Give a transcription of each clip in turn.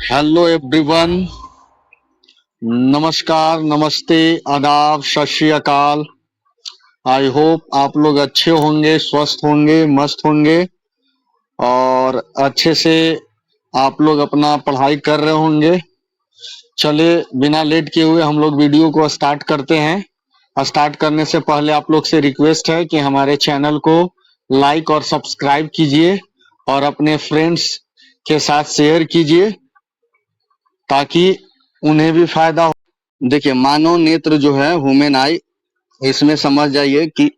Hello everyone, नमस्कार, नमस्ते, आदाब, सत श्री अकाल। आई होप आप लोग अच्छे होंगे, स्वस्थ होंगे, मस्त होंगे और अच्छे से आप लोग अपना पढ़ाई कर रहे होंगे। चलिए बिना लेट किए हुए हम लोग वीडियो को स्टार्ट करते हैं। स्टार्ट करने से पहले आप लोग से रिक्वेस्ट है कि हमारे चैनल को लाइक और सब्सक्राइब कीजिए और अपने फ्रेंड्स के साथ शेयर कीजिए ताकि उन्हें भी फायदा हो। देखिए, मानव नेत्र जो है ह्यूमन आई, इसमें समझ जाइए कि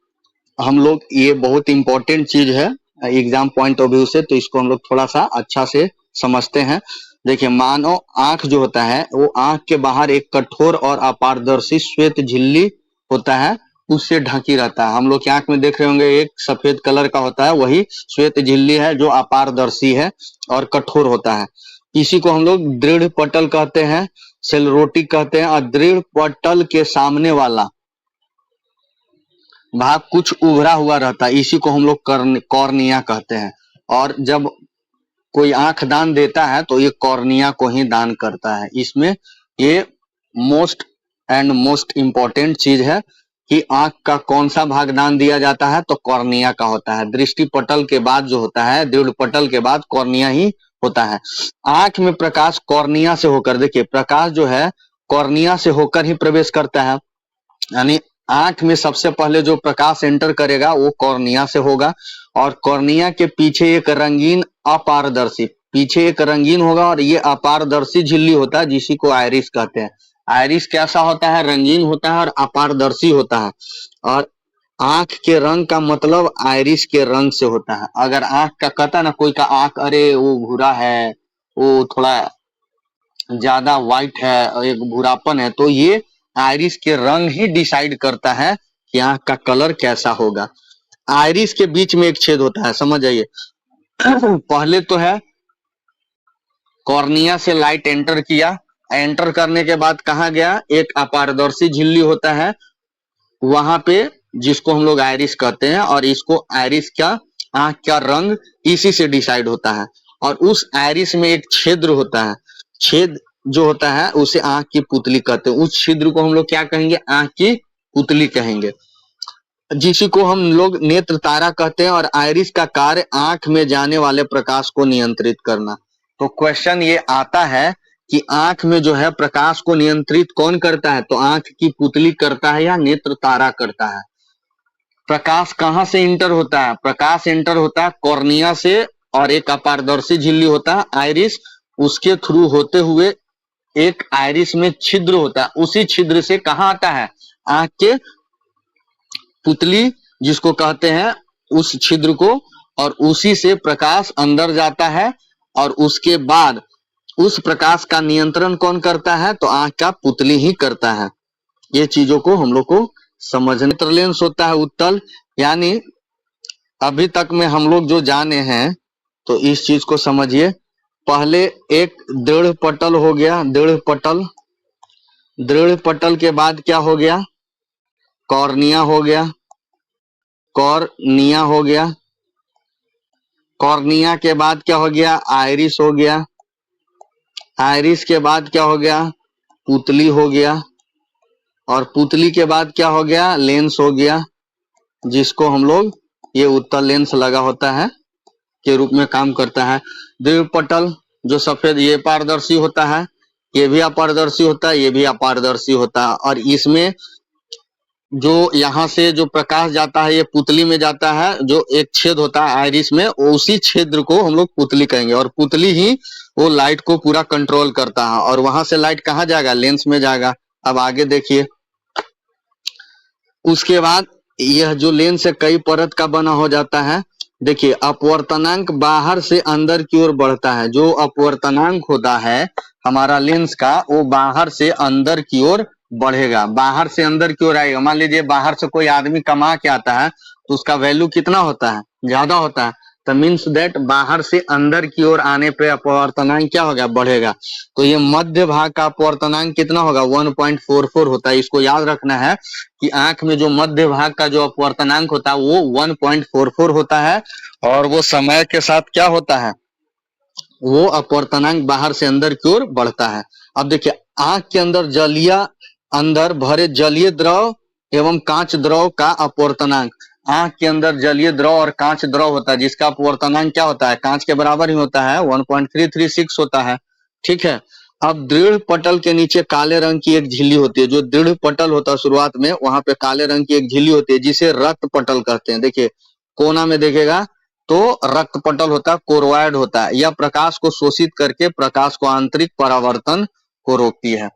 हम लोग ये बहुत इंपॉर्टेंट चीज है एग्जाम पॉइंट ऑफ व्यू से, तो इसको हम लोग थोड़ा सा अच्छा से समझते हैं। देखिए, मानव आंख जो होता है वो आंख के बाहर एक कठोर और अपारदर्शी श्वेत झिल्ली होता है, उससे ढकी रहता है। हम लोग की आंख में देख रहे होंगे एक सफेद कलर का होता है, वही श्वेत झिल्ली है जो अपारदर्शी है और कठोर होता है। इसी को हम लोग दृढ़ पटल कहते हैं, सेलरोटिक कहते हैं। और दृढ़ पटल के सामने वाला भाग कुछ उभरा हुआ रहता है, इसी को हम लोग कॉर्निया कहते हैं। और जब कोई आंख दान देता है तो ये कॉर्निया को ही दान करता है। इसमें ये मोस्ट एंड मोस्ट इम्पोर्टेंट चीज है कि आंख का कौन सा भाग दान दिया जाता है, तो कॉर्निया का होता है। दृष्टि पटल के बाद जो होता है, दृढ़ पटल के बाद कॉर्निया ही होता है। आंख में प्रकाश कॉर्निया से होकर, देखिए प्रकाश जो है कॉर्निया से होकर ही प्रवेश करता है, यानी आंख में सबसे पहले जो प्रकाश एंटर करेगा वो कॉर्निया से होगा। और कॉर्निया के पीछे एक रंगीन अपारदर्शी, पीछे एक रंगीन होगा और ये अपारदर्शी झिल्ली होता है जिसी को आइरिस कहते हैं। आइरिस कैसा होता है? रंगीन होता है और अपारदर्शी होता है। और आंख के रंग का मतलब आइरिस के रंग से होता है। अगर आंख का कहता है ना कोई का आंख, अरे वो भूरा है, वो थोड़ा ज्यादा व्हाइट है और एक भूरापन है, तो ये आइरिस के रंग ही डिसाइड करता है कि आंख का कलर कैसा होगा। आइरिस के बीच में एक छेद होता है, समझ जाइए। पहले तो है कॉर्निया से लाइट एंटर किया, एंटर करने के बाद कहाँ गया? एक अपारदर्शी झिल्ली होता है वहां पे, जिसको हम लोग आइरिस कहते हैं। और इसको आइरिस का आंख का रंग इसी से डिसाइड होता है। और उस आइरिस में एक छिद्र होता है, छेद जो होता है उसे आंख की पुतली कहते हैं। उस छिद्र को हम लोग क्या कहेंगे? आंख की पुतली कहेंगे, जिसी को हम लोग नेत्र तारा कहते हैं। और आइरिस का कार्य आंख में जाने वाले प्रकाश को नियंत्रित करना। तो क्वेश्चन ये आता है कि आंख में जो है प्रकाश को नियंत्रित कौन करता है? तो आंख की पुतली करता है या नेत्र तारा करता है? प्रकाश कहाँ से इंटर होता है? प्रकाश इंटर होता है कॉर्निया से, और एक अपारदर्शी झिल्ली होता है आइरिस, उसके थ्रू होते हुए एक आइरिस में छिद्र होता है, उसी छिद्र से कहाँ आता है? आंख के पुतली जिसको कहते हैं, उस छिद्र को, और उसी से प्रकाश अंदर जाता है। और उसके बाद उस प्रकाश का नियंत्रण कौन करता है? तो आंख का पुतली ही करता है। ये चीजों को हम लोग को समझने। नेत्र लेंस होता है उत्तल, यानी अभी तक में हम लोग जो जाने हैं तो इस चीज को समझिए। पहले एक दृढ़ पटल हो गया, दृढ़ पटल, दृढ़ पटल के बाद क्या हो गया? कॉर्निया हो गया, कॉर्निया हो गया, कॉर्निया के बाद क्या हो गया? आइरिस हो गया, आइरिस के बाद क्या हो गया? पुतली हो गया, और पुतली के बाद क्या हो गया? लेंस हो गया, जिसको हम लोग, ये उत्तल लेंस लगा होता है के रूप में काम करता है। दृढ़ पटल जो सफेद, ये पारदर्शी होता है, ये भी अपारदर्शी होता है, ये भी अपारदर्शी होता है। और इसमें जो यहाँ से जो प्रकाश जाता है ये पुतली में जाता है, जो एक छेद होता है आइरिस में, उसी क्षेत्र को हम लोग पुतली कहेंगे। और पुतली ही वो लाइट को पूरा कंट्रोल करता है। और वहां से लाइट कहाँ जाएगा? लेंस में जाएगा। अब आगे देखिए, उसके बाद यह जो लेंस है कई परत का बना हो जाता है। देखिए, अपवर्तनांक बाहर से अंदर की ओर बढ़ता है। जो अपवर्तनांक होता है हमारा लेंस का, वो बाहर से अंदर की ओर बढ़ेगा, बाहर से अंदर की ओर आएगा। मान लीजिए बाहर से कोई आदमी कमा के आता है तो उसका वैल्यू कितना होता है? ज्यादा होता है। तो मीन्स दैट बाहर से अंदर की ओर आने पे अपवर्तनांक क्या होगा, बढ़ेगा। तो ये मध्य भाग का अपवर्तनांक कितना होगा, 1.44 होता है। इसको याद रखना है कि आंख में जो मध्य भाग का जो अपवर्तनांक होता है वो 1.44 होता है, और वो समय के साथ क्या होता है, वो अपवर्तनांक बाहर से अंदर की ओर बढ़ता है। अब देखिए, आंख के अंदर अंदर भरे जलीय द्रव एवं कांच द्रव का अपवर्तनांक, आंख के अंदर जलीय द्रव और कांच द्रव होता है जिसका अपवर्तनांक क्या होता है, कांच के बराबर ही होता है, 1.336 होता है। ठीक है। अब दृढ़ पटल के नीचे काले रंग की एक झिल्ली होती है, जो दृढ़ पटल होता है शुरुआत में, वहां पे काले रंग की एक झिल्ली होती है जिसे रक्त पटल कहते हैं। देखिए कोना में देखेगा तो रक्त पटल होता है, कोरोइड होता है। यह प्रकाश को शोषित करके प्रकाश को आंतरिक परावर्तन को रोकती है।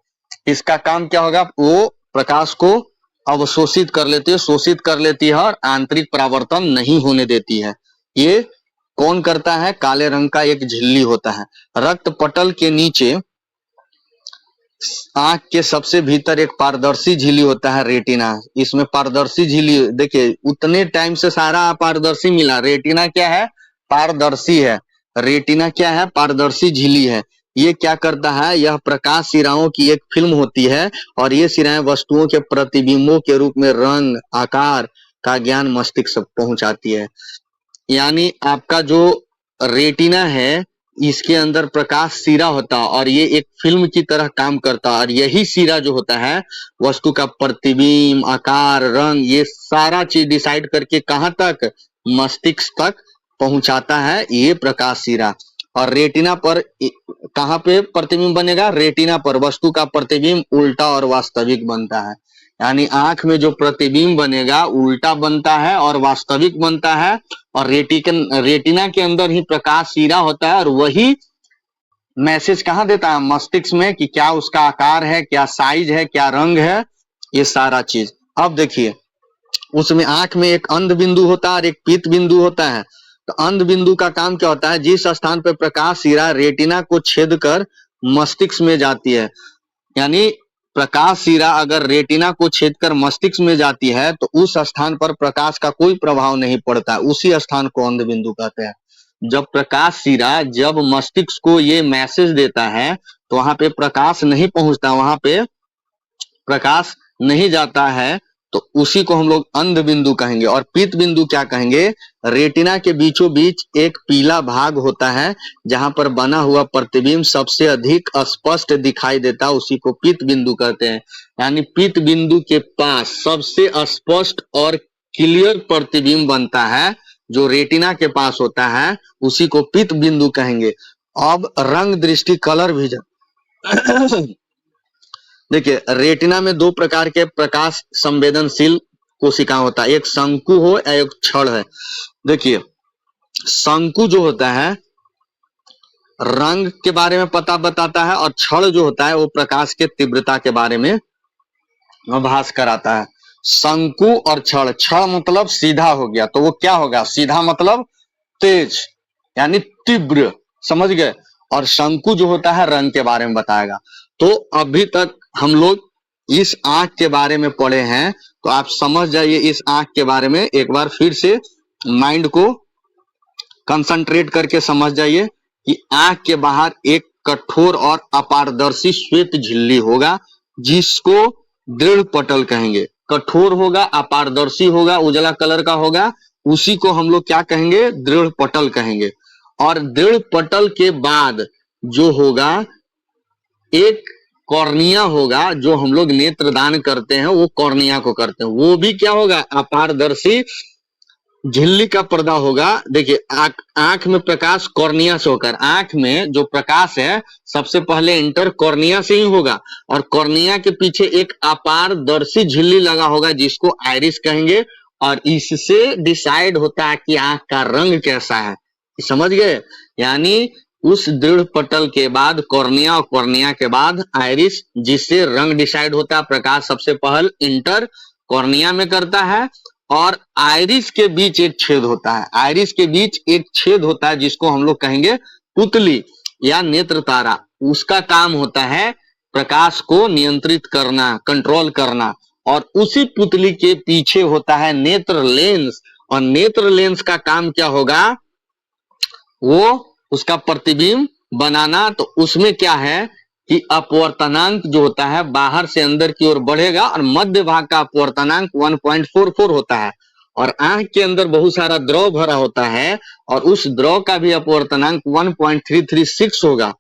इसका काम क्या होगा, वो प्रकाश को अवशोषित कर लेती है, शोषित कर लेती है और आंतरिक परावर्तन नहीं होने देती है। ये कौन करता है, काले रंग का एक झिल्ली होता है। रक्त पटल के नीचे आंख के सबसे भीतर एक पारदर्शी झिल्ली होता है, रेटिना। इसमें पारदर्शी झिल्ली, देखिए उतने टाइम से सारा अपारदर्शी मिला, रेटिना क्या है, पारदर्शी है। रेटिना क्या है, पारदर्शी झिल्ली है। ये क्या करता है, यह प्रकाश सिराओं की एक फिल्म होती है, और ये सिराएं वस्तुओं के प्रतिबिंबों के रूप में रंग आकार का ज्ञान मस्तिष्क पहुंचाती है। यानी आपका जो रेटिना है, इसके अंदर प्रकाश सिरा होता है और ये एक फिल्म की तरह काम करता है, और यही सिरा जो होता है वस्तु का प्रतिबिंब, आकार, रंग, ये सारा चीज डिसाइड करके कहां तक, मस्तिष्क तक पहुंचाता है ये प्रकाश सिरा। और रेटिना पर कहां पे प्रतिबिंब बनेगा, रेटिना पर वस्तु का प्रतिबिंब उल्टा और वास्तविक बनता है। यानी आंख में जो प्रतिबिंब बनेगा उल्टा बनता है और वास्तविक बनता है, और रेटिना के अंदर ही प्रकाश सिरा होता है, और वही मैसेज कहाँ देता है, मस्तिष्क में, कि क्या उसका आकार है, क्या साइज है, क्या रंग है, ये सारा चीज। अब देखिए उसमें आंख में एक अंध बिंदु होता है और एक पीत बिंदु होता है। तो अंध बिंदु का काम क्या होता है, जिस स्थान पर प्रकाश सिरा रेटिना को छेद कर मस्तिष्क में जाती है, यानी प्रकाश सिरा अगर रेटिना को छेदकर मस्तिष्क में जाती है तो उस स्थान पर प्रकाश का कोई प्रभाव नहीं पड़ता, उसी स्थान को अंध बिंदु कहते हैं। जब प्रकाश सिरा जब मस्तिष्क को ये मैसेज देता है तो वहां पे प्रकाश नहीं पहुंचता, वहां पे प्रकाश नहीं जाता है, तो उसी को हम लोग अंध बिंदु कहेंगे। और पीत बिंदु क्या कहेंगे, रेटिना के बीचों बीच एक पीला भाग होता है जहां पर बना हुआ प्रतिबिंब सबसे अधिक स्पष्ट दिखाई देता है, उसी को पीत बिंदु कहते हैं। यानी पीत बिंदु के पास सबसे स्पष्ट और क्लियर प्रतिबिंब बनता है जो रेटिना के पास होता है, उसी को पीत बिंदु कहेंगे। अब रंग दृष्टि कलर विजन देखिए रेटिना में दो प्रकार के प्रकाश संवेदनशील कोशिका होता है, एक शंकु हो या एक छड़ है। देखिए शंकु जो होता है रंग के बारे में पता बताता है, और छड़ जो होता है वो प्रकाश के तीव्रता के बारे में आभास कराता है। शंकु और छड़, छड़ मतलब सीधा हो गया, तो वो क्या होगा, सीधा मतलब तेज यानी तीव्र, समझ गए। और शंकु जो होता है रंग के बारे में बताएगा। तो अभी तक हम लोग इस आंख के बारे में पढ़े हैं, तो आप समझ जाइए इस आंख के बारे में, एक बार फिर से माइंड को कंसंट्रेट करके समझ जाइए कि आंख के बाहर एक कठोर और अपारदर्शी श्वेत झिल्ली होगा जिसको दृढ़ पटल कहेंगे। कठोर होगा, अपारदर्शी होगा, उजला कलर का होगा, उसी को हम लोग क्या कहेंगे, दृढ़ पटल कहेंगे। और दृढ़ पटल के बाद जो होगा एक कॉर्निया होगा, जो हम लोग नेत्रदान करते हैं वो कॉर्निया को करते हैं, वो भी क्या होगा, अपारदर्शी झिल्ली का पर्दा होगा। देखिए आंख में प्रकाश कॉर्निया से होकर, आंख में जो प्रकाश है सबसे पहले इंटर कॉर्निया से ही होगा, और कॉर्निया के पीछे एक अपारदर्शी झिल्ली लगा होगा जिसको आइरिस कहेंगे, और इससे डिसाइड होता है कि आंख का रंग कैसा है, समझ गए। यानी उस दृढ़ पटल के बाद कॉर्निया, और कॉर्निया के बाद आइरिस, जिससे रंग डिसाइड होता है। प्रकाश सबसे पहले इंटर कॉर्निया में करता है, और आइरिस के बीच एक छेद होता है, आइरिस के बीच एक छेद होता है जिसको हम लोग कहेंगे पुतली या नेत्र तारा। उसका काम होता है प्रकाश को नियंत्रित करना, कंट्रोल करना। और उसी पुतली के पीछे होता है नेत्र लेंस, और नेत्र लेंस का काम क्या होगा, वो उसका प्रतिबिंब बनाना। तो उसमें क्या है कि अपवर्तनांक जो होता है बाहर से अंदर की ओर बढ़ेगा और मध्य भाग का अपवर्तनांक 1.44 होता है। और आंख के अंदर बहुत सारा द्रव भरा होता है और उस द्रव का भी अपवर्तनांक 1.336 होगा।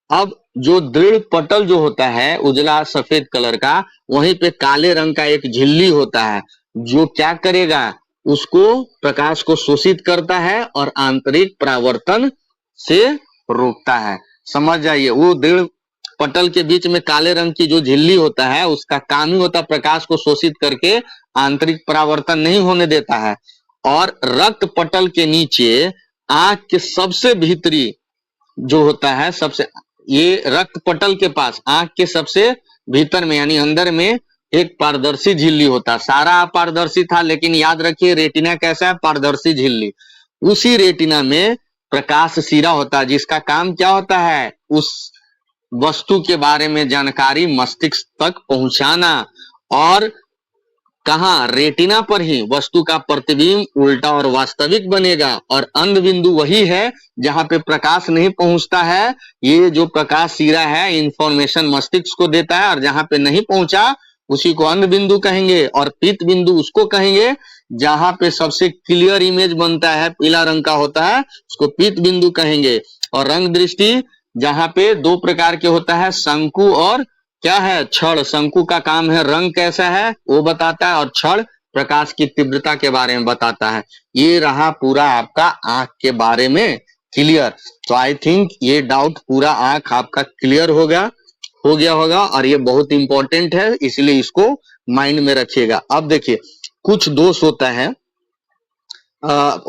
अब जो दृढ़ पटल जो होता है उजला सफेद कलर का, वहीं पे काले रंग का एक झिल्ली होता है जो क्या करेगा, उसको प्रकाश को शोषित करता है और आंतरिक परावर्तन से रोकता है। समझ जाइए, वो दृढ़ पटल के बीच में काले रंग की जो झिल्ली होता है उसका काम ही होता है प्रकाश को शोषित करके आंतरिक परावर्तन नहीं होने देता है। और रक्त पटल के नीचे आंख के सबसे भीतरी जो होता है, सबसे ये रक्त पटल के पास आंख के सबसे भीतर में यानी अंदर में एक पारदर्शी झिल्ली होता है। सारा अपारदर्शी था, लेकिन याद रखिए रेटिना कैसा है, पारदर्शी झिल्ली। उसी रेटिना में प्रकाश शिरा होता है जिसका काम क्या होता है, उस वस्तु के बारे में जानकारी मस्तिष्क तक पहुंचाना। और कहा, रेटिना पर ही वस्तु का प्रतिबिंब उल्टा और वास्तविक बनेगा। और अंध बिंदु वही है जहां पे प्रकाश नहीं पहुंचता है। ये जो प्रकाश शिरा है इंफॉर्मेशन मस्तिष्क को देता है, और जहां पे नहीं पहुंचा उसी को अंध बिंदु कहेंगे। और पीत बिंदु उसको कहेंगे जहां पे सबसे क्लियर इमेज बनता है, पीला रंग का होता है, उसको पीत बिंदु कहेंगे। और रंग दृष्टि जहां पे दो प्रकार के होता है, शंकु और क्या है, क्षण। शंकु का काम है रंग कैसा है वो बताता है, और क्षण प्रकाश की तीव्रता के बारे में बताता है। ये रहा पूरा आपका आंख के बारे में क्लियर। तो आई थिंक ये डाउट पूरा आंख आपका क्लियर हो गया होगा, और ये बहुत इंपॉर्टेंट है, इसलिए इसको माइंड में रखिएगा। अब देखिए कुछ दोष होता है,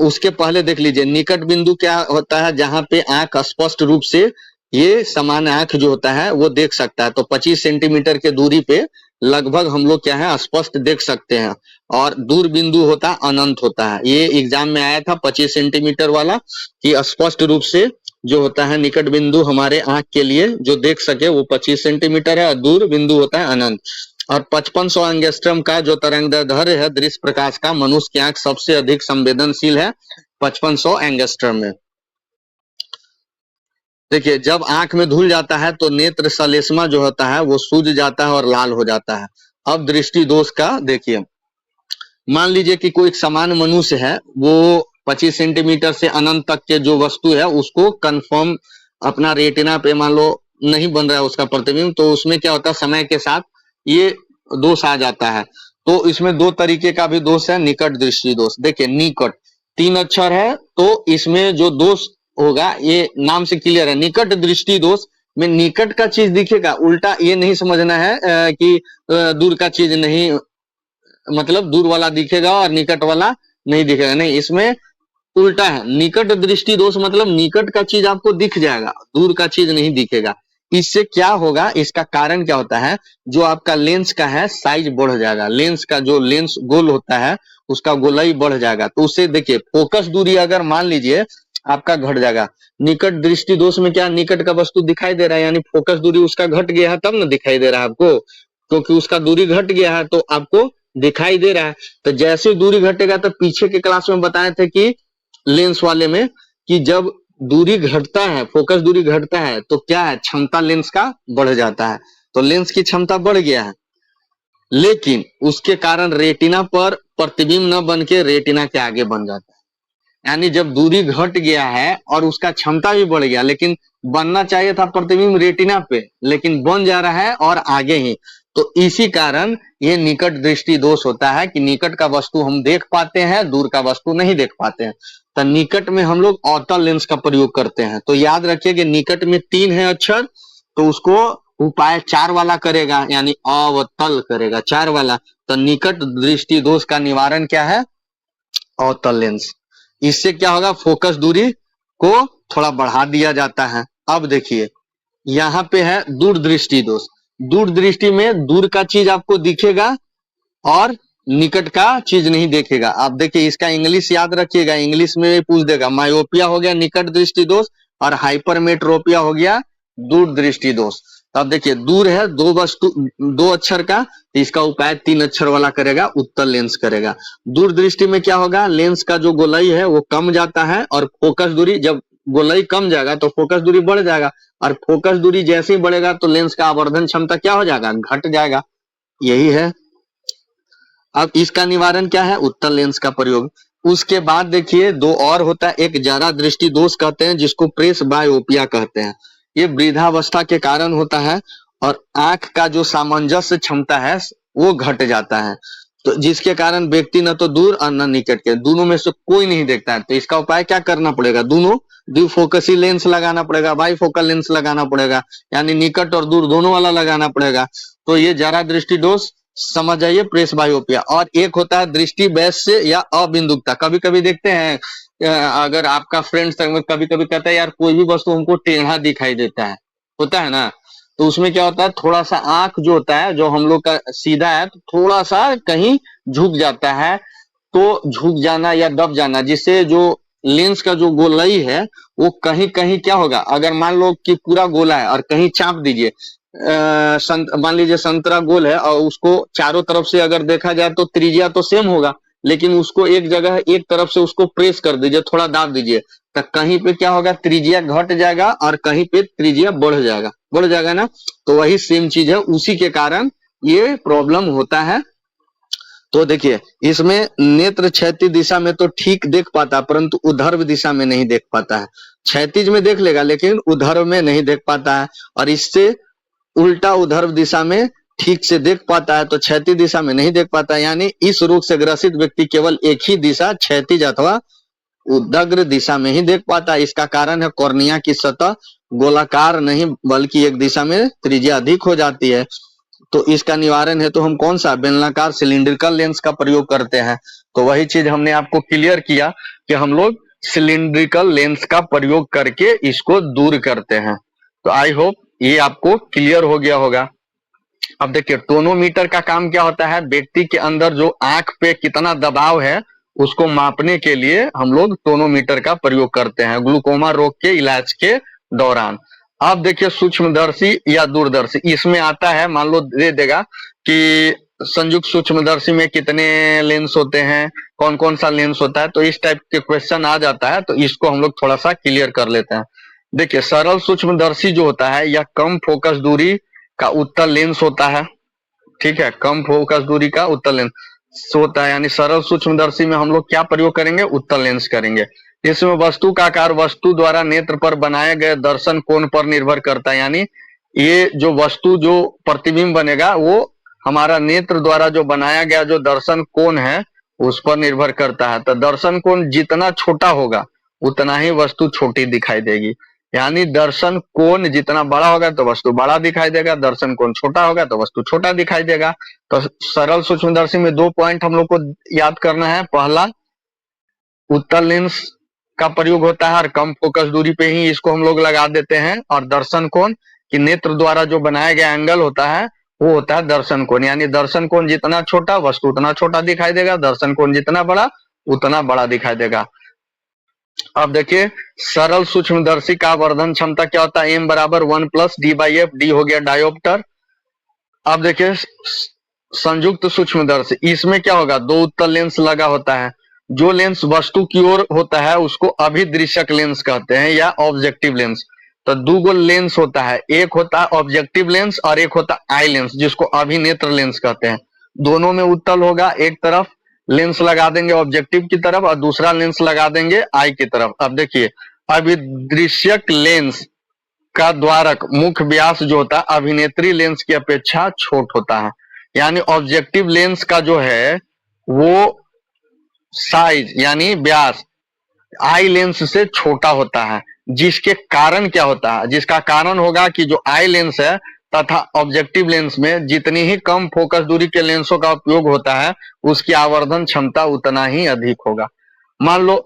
उसके पहले देख लीजिए निकट बिंदु क्या होता है, जहां पे आंख स्पष्ट रूप से ये समान आंख जो होता है वो देख सकता है। तो 25 सेंटीमीटर के दूरी पे लगभग हम लोग क्या है स्पष्ट देख सकते हैं। और दूर बिंदु होता है अनंत होता है। ये एग्जाम में आया था 25 सेंटीमीटर वाला, कि स्पष्ट रूप से जो होता है निकट बिंदु हमारे आंख के लिए जो देख सके वो 25 सेंटीमीटर है, और दूर बिंदु होता है अनंत। और 5500 एंगस्ट्रम का जो तरंगदैर्ध्य है दृश्य प्रकाश का, मनुष्य की आंख सबसे अधिक संवेदनशील है 5500 एंगस्ट्रम में। देखिए जब आंख में धुल जाता है तो नेत्र सलेस्मा जो होता है वो सूज जाता है और लाल हो जाता है। अब दृष्टि दोष का देखिए, मान लीजिए कि कोई समान मनुष्य है, वो 25 सेंटीमीटर से अनंत तक के जो वस्तु है उसको कंफर्म अपना रेटिना पे मान लो नहीं बन रहा है उसका प्रतिबिंब, तो उसमें क्या होता है समय के साथ ये दोष आ जाता है। तो इसमें दो तरीके का भी दोष है, निकट दृष्टि दोष। देखिए निकट 3 अक्षर है, तो इसमें जो दोष होगा ये नाम से क्लियर है, निकट दृष्टि दोष में निकट का चीज दिखेगा। उल्टा ये नहीं समझना है कि दूर का चीज नहीं, मतलब दूर वाला दिखेगा और निकट वाला नहीं दिखेगा, नहीं, इसमें उल्टा है। निकट दृष्टि दोष मतलब निकट का चीज आपको दिख जाएगा, दूर का चीज नहीं दिखेगा। इससे क्या होगा, इसका कारण क्या होता है, जो आपका लेंस का है साइज बढ़ जाएगा। लेंस का जो लेंस गोल होता है उसका गोलाई बढ़ जाएगा, तो उससे देखिए फोकस दूरी अगर मान लीजिए आपका घट जाएगा। निकट दृष्टि दोष में क्या, निकट का वस्तु दिखाई दे रहा है, यानी फोकस दूरी उसका घट गया है तब ना दिखाई दे रहा है आपको, क्योंकि उसका दूरी घट गया है तो आपको दिखाई दे रहा है। तो जैसे दूरी घटेगा, तो पीछे के क्लास में बताए थे कि लेंस वाले में कि जब दूरी घटता है, फोकस दूरी घटता है, तो क्या है, क्षमता लेंस का बढ़ जाता है। तो लेंस की क्षमता बढ़ गया है, लेकिन उसके कारण रेटिना पर प्रतिबिंब न बन के रेटिना के आगे बन जाता है। यानी जब दूरी घट गया है और उसका क्षमता भी बढ़ गया, लेकिन बनना चाहिए था प्रतिबिंब रेटिना पे, लेकिन बन जा रहा है और आगे ही। तो इसी कारण ये निकट दृष्टि दोष होता है कि निकट का वस्तु हम देख पाते हैं, दूर का वस्तु नहीं देख पाते हैं। तो निकट में हम लोग अवतल लेंस का प्रयोग करते हैं। तो याद रखिए कि निकट में 3 है अक्षर, तो उसको उपाय 4 वाला करेगा, यानी अवतल करेगा 4 वाला। तो निकट दृष्टि दोष का निवारण क्या है, अवतल लेंस। इससे क्या होगा, फोकस दूरी को थोड़ा बढ़ा दिया जाता है। अब देखिए यहाँ पे है दूर दृष्टि दोष। दूर दृष्टि में दूर का चीज आपको दिखेगा और निकट का चीज नहीं देखेगा। आप देखिए इसका इंग्लिश याद रखिएगा, इंग्लिश में पूछ देगा। मायोपिया हो गया निकट दृष्टि दोष, और हाइपरमेट्रोपिया हो गया दूर दृष्टि दोष। तो अब देखिए दूर है दो अक्षर का, तो इसका उपाय 3 अक्षर वाला करेगा, उत्तल लेंस करेगा। दूर दृष्टि में क्या होगा, लेंस का जो गोलाई है वो कम जाता है, और फोकस दूरी जब गोलाई कम जाएगा तो फोकस दूरी बढ़ जाएगा, और फोकस दूरी जैसे ही बढ़ेगा तो लेंस का आवर्धन क्षमता क्या हो जाएगा, घट जाएगा। यही है। अब इसका निवारण क्या है, उत्तल लेंस का प्रयोग। उसके बाद देखिए दो और होता है, एक जरा दृष्टि दोष कहते हैं जिसको प्रेस बायोपिया कहते हैं। ये वृद्धावस्था के कारण होता है और आंख का जो सामंजस्य क्षमता है वो घट जाता है, तो जिसके कारण व्यक्ति न तो दूर और न निकट के, दोनों में से कोई नहीं देखता है। तो इसका उपाय क्या करना पड़ेगा, दोनों द्विफोकसी लेंस लगाना पड़ेगा, बाईफोकल लेंस लगाना पड़ेगा, यानी निकट और दूर दोनों वाला लगाना पड़ेगा। तो ये जरा दृष्टि दोष समझ जाइए, प्रेस बायोपिया। और एक होता है दृष्टि वैश्य या अबिंदुकता। कभी कभी देखते हैं अगर आपका फ्रेंड कभी कभी कहता है यार कोई भी वस्तु हमको टेढ़ा दिखाई देता है, होता है ना, तो उसमें क्या होता है, थोड़ा सा आंख जो होता है, जो हम लोग का सीधा है, तो थोड़ा सा कहीं झुक जाता है। तो झुक जाना या दब जाना, जिससे जो लेंस का जो गोलाई है वो कहीं कहीं क्या होगा, अगर मान लो कि पूरा गोला है और कहीं चाप दीजिए, मान लीजिए संतरा गोल है और उसको चारों तरफ से अगर देखा जाए तो त्रिज्या तो सेम होगा, लेकिन उसको एक जगह एक तरफ से उसको प्रेस कर दीजिए, थोड़ा दाब दीजिए, तो कहीं पे क्या होगा, त्रिज्या घट जाएगा और कहीं पे त्रिज्या बढ़ जाएगा ना। तो वही सेम चीज है, उसी के कारण ये प्रॉब्लम होता है। तो देखिए इसमें नेत्र क्षैतिज दिशा में तो ठीक देख पाता, परंतु उधर्व दिशा में नहीं देख पाता है। क्षैतिज में देख लेगा लेकिन उधर्व में नहीं देख पाता है, और इससे उल्टा उधर्व दिशा में ठीक से देख पाता है, तो क्षैतिज दिशा में नहीं देख पाता। यानी इस रोग से ग्रसित व्यक्ति केवल एक ही दिशा, क्षैतिज अथवा उदग्र दिशा में ही देख पाता है। इसका कारण है कॉर्निया की सतह गोलाकार नहीं बल्कि एक दिशा में त्रिज्या अधिक हो जाती है। तो इसका निवारण है तो हम कौन सा, बेलनाकार सिलिंड्रिकल लेंस का प्रयोग करते हैं। तो वही चीज हमने आपको क्लियर किया कि हम लोग सिलिंड्रिकल लेंस का प्रयोग करके इसको दूर करते हैं। तो आई होप ये आपको क्लियर हो गया होगा। अब देखिए टोनोमीटर का काम क्या होता है, व्यक्ति के अंदर जो आंख पे कितना दबाव है उसको मापने के लिए हम लोग टोनोमीटर का प्रयोग करते हैं ग्लूकोमा रोग के इलाज के दौरान। अब देखिए सूक्ष्मदर्शी या दूरदर्शी, इसमें आता है, मान लो दे देगा कि संयुक्त सूक्ष्मदर्शी में कितने लेंस होते हैं, कौन कौन सा लेंस होता है, तो इस टाइप के क्वेश्चन आ जाता है, तो इसको हम लोग थोड़ा सा क्लियर कर लेते हैं। देखिए सरल सूक्ष्मदर्शी जो होता है यह कम फोकस दूरी का उत्तल लेंस होता है, ठीक है, कम फोकस दूरी का उत्तल लेंस होता है। यानी सरल सूक्ष्मदर्शी में हम लोग क्या प्रयोग करेंगे, उत्तल लेंस करेंगे। इसमें वस्तु का आकार वस्तु द्वारा नेत्र पर बनाए गए दर्शन कोण पर निर्भर करता है। यानी ये जो वस्तु जो प्रतिबिंब बनेगा वो हमारा नेत्र द्वारा जो बनाया गया जो दर्शन कोण है उस पर निर्भर करता है। तो दर्शन कोण जितना छोटा होगा उतना ही वस्तु छोटी दिखाई देगी। यानी दर्शन कोण जितना बड़ा होगा तो वस्तु बड़ा दिखाई देगा, दर्शन कोण छोटा होगा तो वस्तु छोटा दिखाई देगा। तो सरल सूक्ष्मदर्शी में 2 पॉइंट हम लोग को याद करना है। पहला, उत्तल लेंस का प्रयोग होता है और कम फोकस दूरी पे ही इसको हम लोग लगा देते हैं। और दर्शन कोण कि नेत्र द्वारा जो बनाया गया एंगल होता है वो होता है दर्शन कोण। यानी दर्शन कोण जितना छोटा वस्तु उतना छोटा दिखाई देगा, दर्शन कोण जितना बड़ा उतना बड़ा दिखाई देगा। अब देखिए सरल सूक्ष्मदर्शी का आवर्धन क्षमता क्या होता है, m बराबर 1 प्लस d/f, d हो गया डायोप्टर। अब देखिए संयुक्त सूक्ष्मदर्शी, इसमें क्या होगा, 2 उत्तल लेंस लगा होता है। जो लेंस वस्तु की ओर होता है उसको अभिदृश्यक लेंस कहते हैं या ऑब्जेक्टिव लेंस। तो 2 गो लेंस होता है, एक होता है ऑब्जेक्टिव लेंस और एक होता है आई लेंस जिसको अभिनेत्र लेंस कहते हैं। दोनों में उत्तल होगा, एक तरफ लेंस लगा देंगे ऑब्जेक्टिव की तरफ और दूसरा लेंस लगा देंगे आई की तरफ। अब देखिए अभिदृश्यक लेंस का द्वारक मुख्य व्यास जो होता है अभिनेत्री लेंस की अपेक्षा छोट होता है। यानी ऑब्जेक्टिव लेंस का जो है वो साइज यानी व्यास आई लेंस से छोटा होता है, जिसके कारण क्या होता है, जिसका कारण होगा कि जो आई लेंस है तथा ऑब्जेक्टिव लेंस में जितनी ही कम फोकस दूरी के लेंसों का उपयोग होता है उसकी आवर्धन क्षमता उतना ही अधिक होगा। मान लो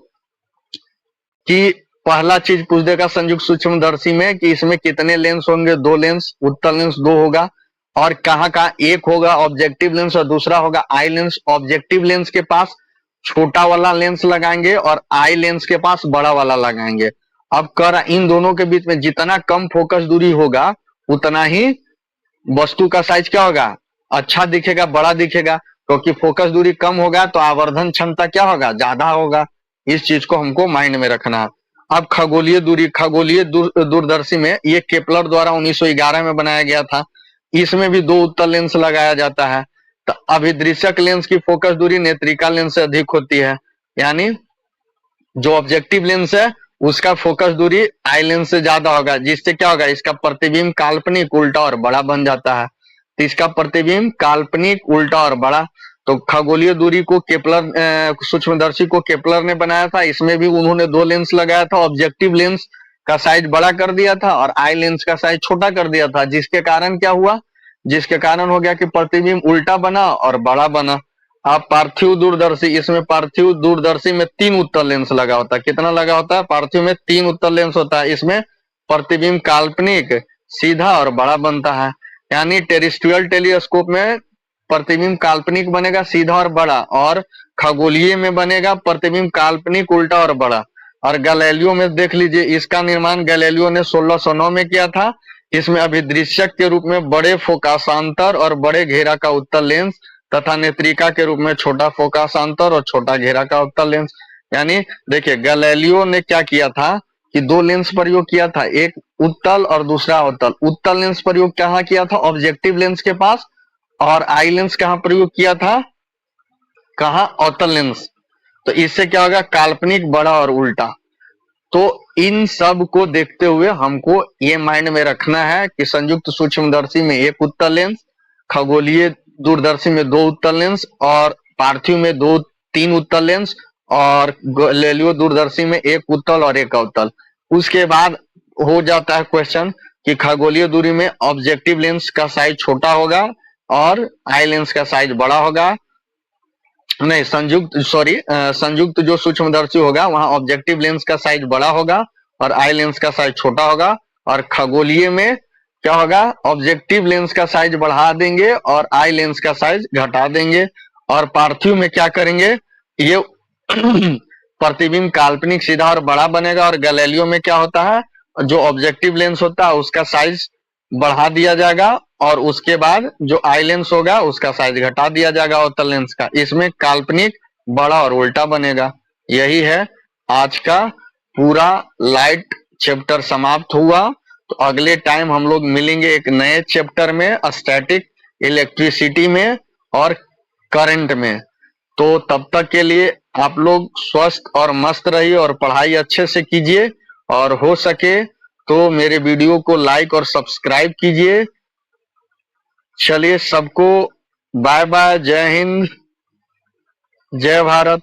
कि पहला चीज पूछ देगा संयुक्त सूक्ष्मदर्शी में कि इसमें कितने लेंस होंगे, 2 लेंस, उत्तल लेंस 2 होगा। और कहाँ कहाँ, एक होगा ऑब्जेक्टिव लेंस और दूसरा होगा आई लेंस। ऑब्जेक्टिव लेंस के पास छोटा वाला लेंस लगाएंगे और आई लेंस के पास बड़ा वाला लगाएंगे। अब कर इन दोनों के बीच में जितना कम फोकस दूरी होगा उतना ही वस्तु का साइज क्या होगा, अच्छा दिखेगा, बड़ा दिखेगा। क्योंकि फोकस दूरी कम होगा तो आवर्धन क्षमता क्या होगा, ज्यादा होगा। इस चीज को हमको माइंड में रखना है। अब खगोलीय दूरदर्शी में ये केपलर द्वारा 1911 में बनाया गया था। इसमें भी दो उत्तल लेंस लगाया जाता है। तो अभिदृश्यक लेंस की फोकस दूरी नेत्रिका लेंस से अधिक होती है, यानी जो ऑब्जेक्टिव लेंस है उसका फोकस दूरी आई लेंस से ज्यादा होगा, जिससे क्या होगा, इसका प्रतिबिंब काल्पनिक उल्टा और बड़ा बन जाता है। तो इसका प्रतिबिंब काल्पनिक उल्टा और बड़ा। तो खगोलीय दूरी को केपलर सूक्ष्मदर्शी को केपलर ने बनाया था। इसमें भी उन्होंने दो लेंस लगाया था। ऑब्जेक्टिव लेंस का साइज बड़ा कर दिया था और आई लेंस का साइज छोटा कर दिया था, जिसके कारण क्या हुआ, जिसके कारण हो गया कि प्रतिबिंब उल्टा बना और बड़ा बना। अब पार्थिव दूरदर्शी, इसमें पार्थिव दूरदर्शी में 3 उत्तल लेंस लगा होता है। कितना लगा होता है? पार्थिव में 3 उत्तल लेंस होता है। इसमें प्रतिबिंब काल्पनिक, सीधा और बड़ा बनता है। यानी टेरेस्ट्रियल टेलीस्कोप में प्रतिबिंब काल्पनिक बनेगा, सीधा और बड़ा, और खगोलीय में बनेगा प्रतिबिंब काल्पनिक, उल्टा और बड़ा। और गैलीलियो में देख लीजिए, इसका निर्माण गैलीलियो ने 1609 में किया था। इसमें अभिदृश्यक के रूप में बड़े फोकासांतर और बड़े घेरा का उत्तल लेंस तथा नेत्रिका के रूप में छोटा फोकासांतर और छोटा घेरा का उत्तल लेंस। यानी देखिए, गैलीलियो ने क्या किया था कि दो लेंस प्रयोग किया था, एक उत्तल और दूसरा अवतल। उत्तल लेंस प्रयोग कहाँ किया था? ऑब्जेक्टिव लेंस के पास। और आई लेंस कहाँ प्रयोग किया था? कहाँ? अवतल लेंस। तो इससे क्या होगा? काल्पनिक, बड़ा और उल्टा। तो इन सब को देखते हुए हमको ये माइंड में रखना है कि संयुक्त सूक्ष्मदर्शी में एक उत्तल लेंस, खगोलीय दूरदर्शी में दो उत्तल लेंस, और पार्थिव में 3 उत्तल लेंस, और गैलीलियो दूरदर्शी में एक उत्तल और एक अवतल। उसके बाद हो जाता है क्वेश्चन कि खगोलीय दूरी में ऑब्जेक्टिव लेंस का साइज छोटा होगा और आई लेंस का साइज बड़ा होगा। नहीं, संयुक्त जो सूक्ष्मदर्शी होगा वहां ऑब्जेक्टिव लेंस का साइज बड़ा होगा और आई लेंस का साइज छोटा होगा। और खगोलीय में क्या होगा? ऑब्जेक्टिव लेंस का साइज बढ़ा देंगे और आई लेंस का साइज घटा देंगे। और पार्थिव में क्या करेंगे? ये प्रतिबिंब काल्पनिक, सीधा और बड़ा बनेगा। और गैलीलियो में क्या होता है? जो ऑब्जेक्टिव लेंस होता है उसका साइज बढ़ा दिया जाएगा और उसके बाद जो आई लेंस होगा उसका साइज घटा दिया जाएगा अवतल लेंस का। इसमें काल्पनिक, बड़ा और उल्टा बनेगा। यही है आज का पूरा लाइट चैप्टर समाप्त हुआ। तो अगले टाइम हम लोग मिलेंगे एक नए चैप्टर में, स्टैटिक, इलेक्ट्रिसिटी में और करंट में। तो तब तक के लिए आप लोग स्वस्थ और मस्त रहिए और पढ़ाई अच्छे से कीजिए, और हो सके तो मेरे वीडियो को लाइक और सब्सक्राइब कीजिए। चलिए, सबको बाय बाय, जय हिंद, जय भारत।